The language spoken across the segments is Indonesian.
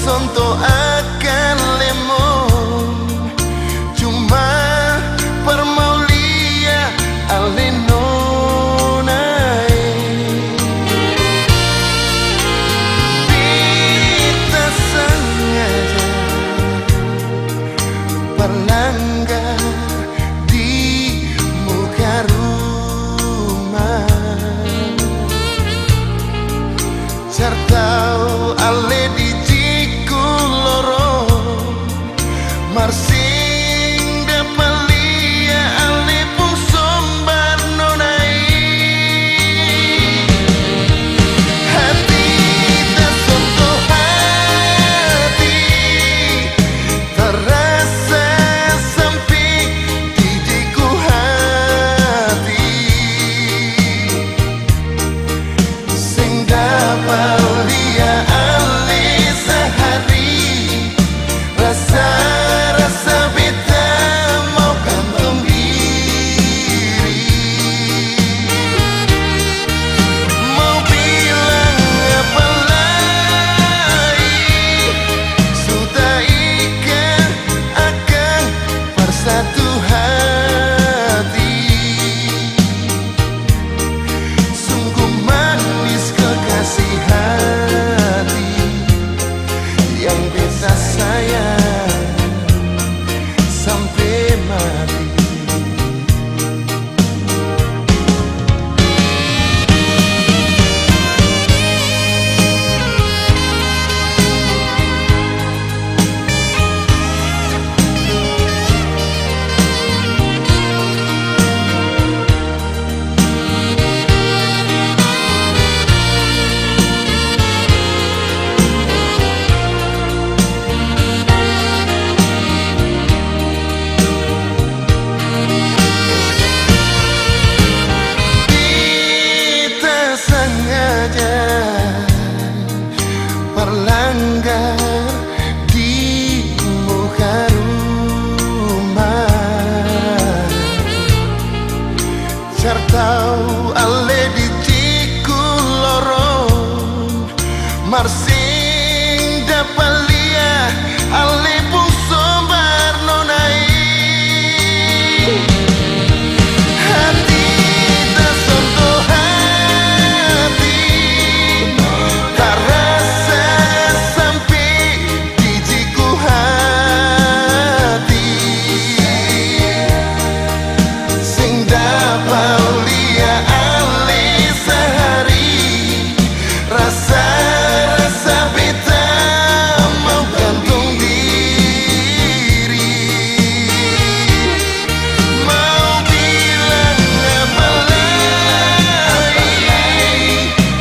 sonto akan lemon cuma permaulia alenonai kita sengaja berlanggar di muka rumah Certau ale di jiku loro Marsing dapalia ale pun sombar nonai Hati tak sonto hati Terasa sempit di jiku hati Sing dapat rasa beta mau gantung diri mau bilang apa lagi sudah ikat akan bersatu hati sungguh manis kekasih hati yang bisa sayang sampai mati. Berlanggar di muka rumah Certau ale di jiku lorong Marsing dapalia ale pun sombar nonai Hati tak sonto hati Terasa di jiku hati Sing dapat lia ale sehari Rasa beta mau gantung diri Mau bilang apa lagi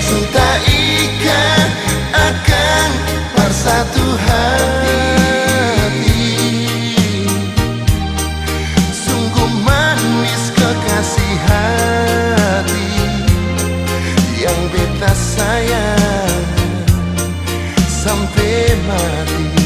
sudah ikat akan bersatu hati sungguh manis kekasih hati yang beta sayang sampai mati.